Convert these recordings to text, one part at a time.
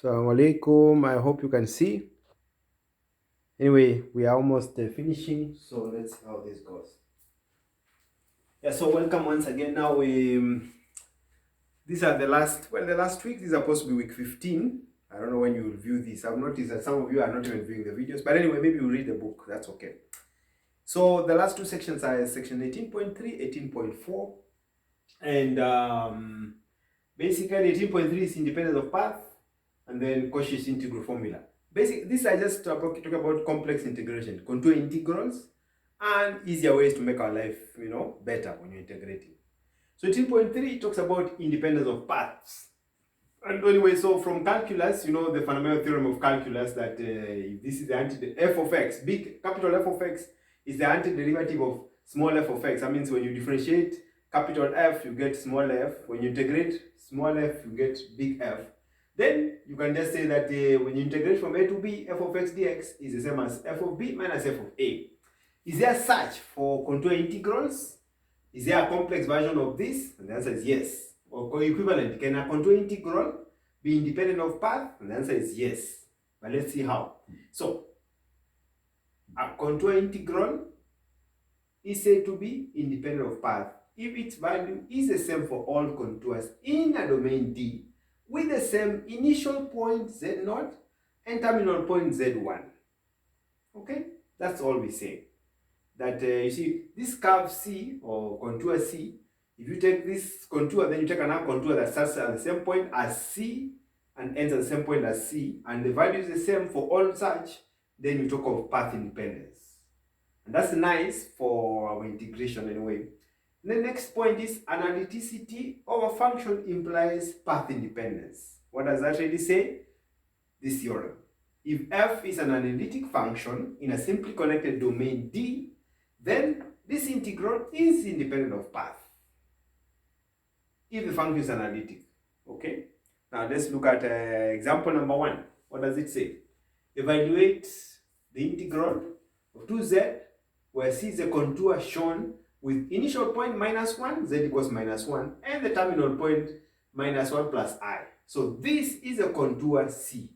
Assalamu alaikum. I hope you can see. Anyway, we are almost finishing, so let's see how this goes. Yeah, so welcome once again. Now these are the last week. These are supposed to be week 15. I don't know when you will view this. I've noticed that some of you are not even viewing the videos, but anyway, maybe you read the book. That's okay. So the last two sections are section 18.3, 18.4, and basically 18.3 is independence of path, and then Cauchy's integral formula. Basically, these are just talk about complex integration, contour integrals, and easier ways to make our life, better when you're integrating. So 18.3 talks about independence of paths. And anyway, so from calculus, the fundamental theorem of calculus that if this is the f of x, big capital F of x is the antiderivative of small f of x. That means when you differentiate capital F, you get small f. When you integrate small f, you get big F. Then you can just say that when you integrate from a to b, f of x dx is the same as f of b minus f of a. Is there such for contour integrals? Is there a complex version of this? And the answer is yes. Or co-equivalent. Can a contour integral be independent of path? And the answer is yes. But let's see how. So, a contour integral is said to be independent of path if its value is the same for all contours in a domain D with the same initial point Z0 and terminal point Z1. Okay? That's all we say. That you see, this curve C or contour C, if you take this contour, then you take another contour that starts at the same point as C and ends at the same point as C, and the value is the same for all such, then you talk of path independence. And that's nice for our integration anyway. The next point is analyticity of a function implies path independence. What does that really say? This theorem. If f is an analytic function in a simply connected domain D, then this integral is independent of path if the function is analytic. Okay? Now let's look at example number 1. What does it say? Evaluate the integral of 2z, where c is a contour shown with initial point -1, z equals -1, and the terminal point -1 plus I. So this is a contour C.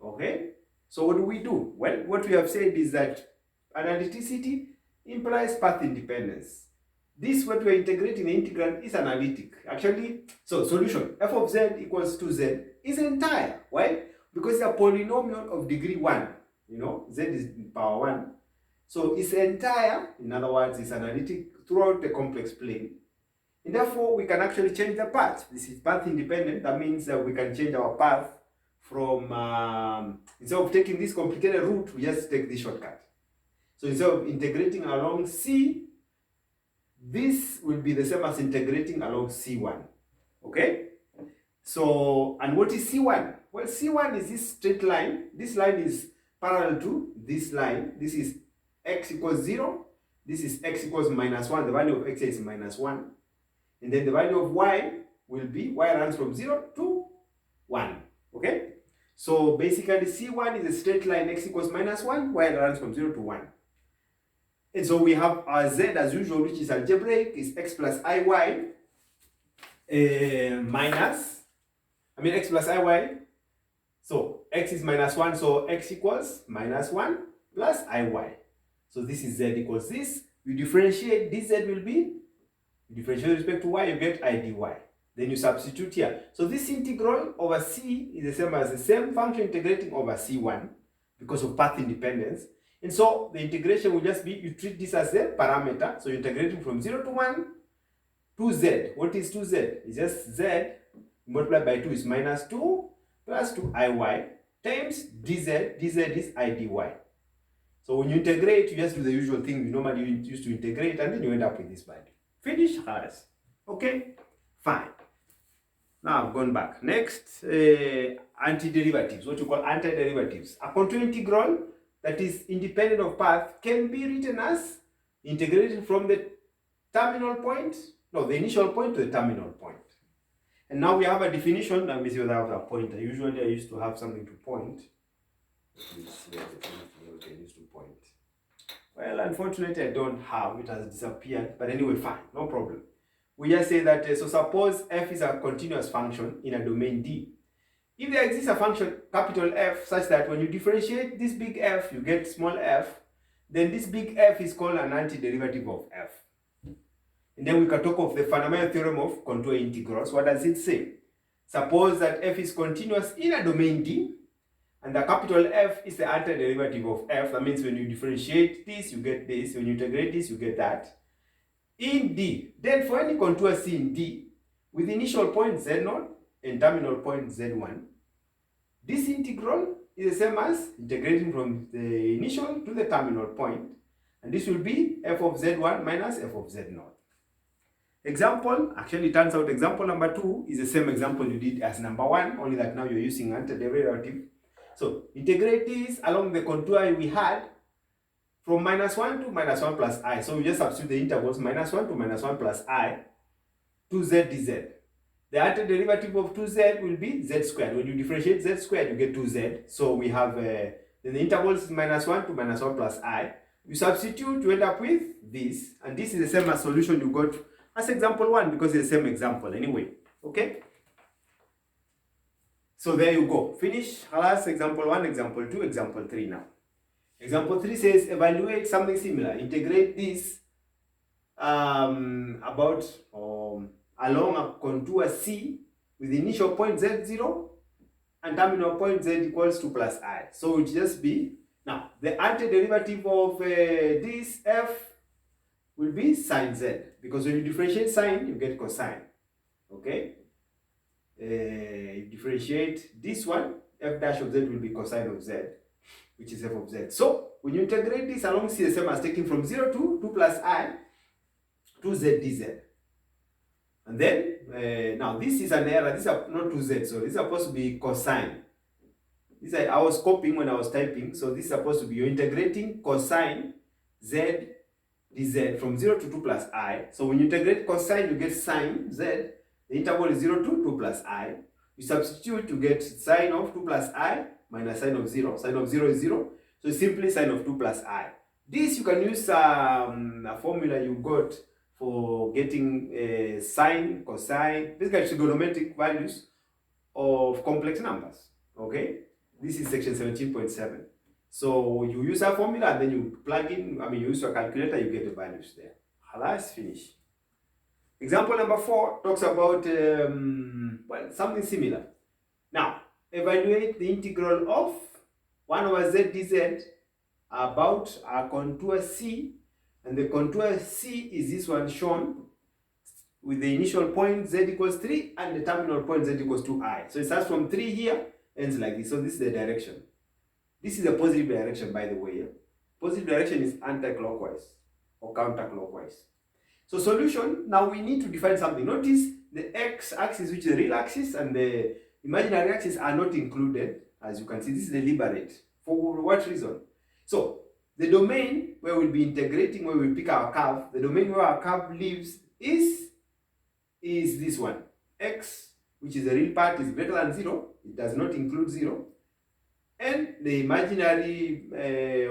Okay? So what do we do? Well, what we have said is that analyticity implies path independence. This, what we are integrating the integral, is analytic. Actually, so solution, f of z equals 2z is entire. Why? Because it's a polynomial of degree 1. Z is power 1. So it's entire, in other words, it's analytic throughout the complex plane. And therefore, we can actually change the path. This is path independent. That means that we can change our path from, instead of taking this complicated route, we just take this shortcut. So instead of integrating along C, this will be the same as integrating along C1. Okay? So, and what is C1? Well, C1 is this straight line. This line is parallel to this line. This is x equals 0. This is x equals -1. The value of x is -1. And then the value of y will be, y runs from 0 to 1. Okay? So basically C1 is a straight line, x equals -1, y runs from 0 to 1. And so we have our z as usual, which is algebraic, is x plus iy x plus iy. So x is -1, so x equals -1 plus iy. So this is z equals this. You differentiate, this z will be, you differentiate with respect to y, you get I dy. Then you substitute here. So this integral over C is the same as the same function integrating over C1 because of path independence. And so the integration will just be, you treat this as a parameter. So you're integrating from 0 to 1 to z. What is 2z? It's just z multiplied by 2 is -2 plus 2iy times dz. dz is I dy. So when you integrate, you just do the usual thing you normally use to integrate, and then you end up with this value. Finish, Harris. Okay? Fine. Now I've gone back. Next, antiderivatives, what you call antiderivatives. A contour integral that is independent of path can be written as integrated from the terminal point, no, the initial point to the terminal point. And now we have a definition. Let me see whether I have a pointer. Usually I used to have something to point. Let's see what I used to point. Well, unfortunately I don't have. It has disappeared. But anyway, fine. No problem. we just say that, so suppose f is a continuous function in a domain D. If there exists a function capital F such that when you differentiate this big F, you get small f, then this big F is called an antiderivative of f. And then we can talk of the fundamental theorem of contour integrals. What does it say? Suppose that f is continuous in a domain D, and the capital F is the antiderivative of f. That means when you differentiate this, you get this. When you integrate this, you get that. In D, then for any contour C in D, with initial point Z0 and terminal point Z1, this integral is the same as integrating from the initial to the terminal point, and this will be f of Z1 minus f of Z0. Example, actually it turns out example number 2 is the same example you did as number 1, only that now you're using antiderivative. So integrate this along the contour we had from minus 1 to minus 1 plus I. So we just substitute the intervals minus 1 to minus 1 plus I, 2z dz. The antiderivative of 2z will be z squared. When you differentiate z squared, you get 2z. So we have, then the intervals is minus 1 to minus 1 plus I. You substitute, you end up with this. And this is the same as solution you got as example 1 because it's the same example anyway. Okay? So there you go. Finish. Last example 1, example 2, example 3 now. Example 3 says evaluate something similar. Integrate this along a contour C with initial point Z0 and terminal point Z equals 2 plus I. So it will just be, now the antiderivative of this F will be sine Z, because when you differentiate sine, you get cosine. Okay? You differentiate this one, F dash of Z will be cosine of Z, which is f of z. So when you integrate this along C, the same as taking from 0 to 2 plus I, 2z dz. And then, now this is an error, this is not 2z, so this is supposed to be cosine. This I was copying when I was typing, so this is supposed to be, you're integrating cosine z dz from 0 to 2 plus I. So when you integrate cosine, you get sine z, the interval is 0 to 2 plus I. You substitute to get sine of 2 plus I minus sine of 0. Sine of 0 is 0. So it's simply sine of 2 plus I. This you can use a formula you got for getting sine, cosine, basically trigonometric values of complex numbers. Okay? This is section 17.7. So you use a formula and then you plug in, you use your calculator, you get the values there. Let's finish. Example number 4 talks about something similar. Now, evaluate the integral of 1 over z dz about a contour C, and the contour C is this one shown with the initial point z equals 3 and the terminal point z equals 2I. So it starts from 3 here, ends like this. So this is the direction. This is a positive direction, by the way. Positive direction is anti-clockwise or counterclockwise. So solution, now we need to define something. Notice the x-axis, which is the real axis, and the imaginary axis are not included. As you can see, this is deliberate. For what reason? So the domain where we'll be integrating, where we'll pick our curve, the domain where our curve lives is this one. X, which is the real part, is greater than 0. It does not include 0. And the imaginary,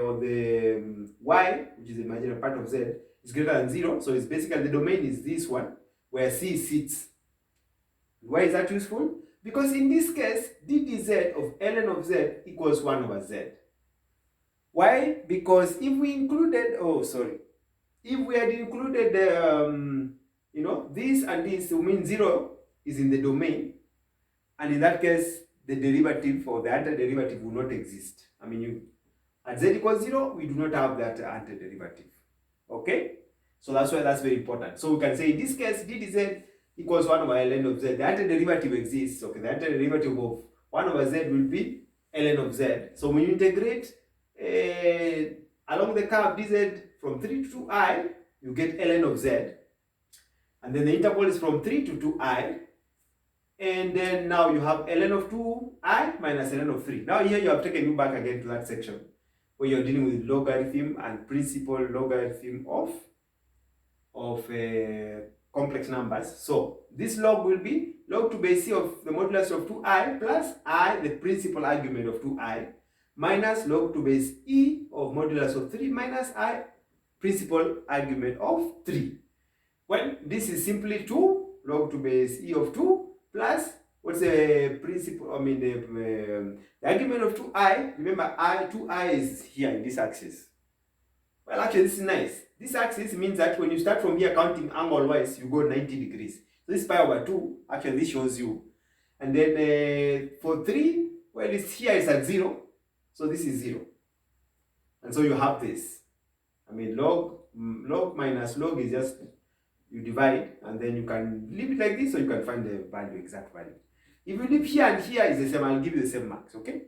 or the y, which is the imaginary part of z, is greater than 0. So it's basically the domain is this one, where C sits. Why is that useful? Because in this case, d dz of ln of z equals 1 over z. Why? Because if we included, if we had included this and this, it means 0 is in the domain, and in that case, the derivative or the antiderivative will not exist. At z equals 0, we do not have that antiderivative. Okay? So that's why that's very important. So we can say in this case, d dz equals 1 over ln of z. The antiderivative exists. Okay, the antiderivative of 1 over z will be ln of z. So when you integrate along the curve dz from 3 to 2I, you get ln of z. And then the interval is from 3 to 2I. And then now you have ln of 2I minus ln of 3. Now here you have taken you back again to that section where you're dealing with logarithm and principal logarithm of complex numbers. So this log will be log to base c of the modulus of 2I plus I, the principal argument of 2I, minus log to base e of modulus of 3 minus I, principal argument of 3. Well, this is simply 2 log to base e of 2 plus, what's the principle, the argument of 2i, remember 2i is here in this axis. Well, actually, this is nice. This axis means that when you start from here counting angle-wise, you go 90 degrees. So this pi over 2, actually this shows you. And then for 3, well, it's here is at 0. So this is 0. And so you have this. Log minus log is just, you divide, and then you can leave it like this, so you can find the value, exact value. If you leave here and here is the same, I'll give you the same marks, okay?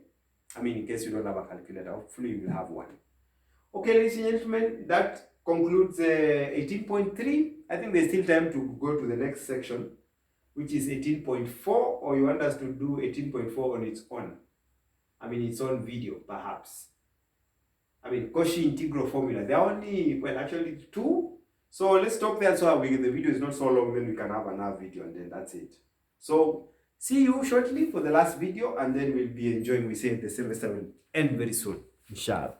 In case you don't have a calculator, hopefully you will have one. Okay, ladies and gentlemen, that concludes 18.3. I think there's still time to go to the next section, which is 18.4, or you want us to do 18.4 on its own? Its own video, perhaps. Cauchy integral formula. There are only, well, actually 2. So let's stop there so the video is not so long, then we can have another video, and then that's it. So see you shortly for the last video, and then we'll be enjoying, we say the semester will end very soon, inshallah.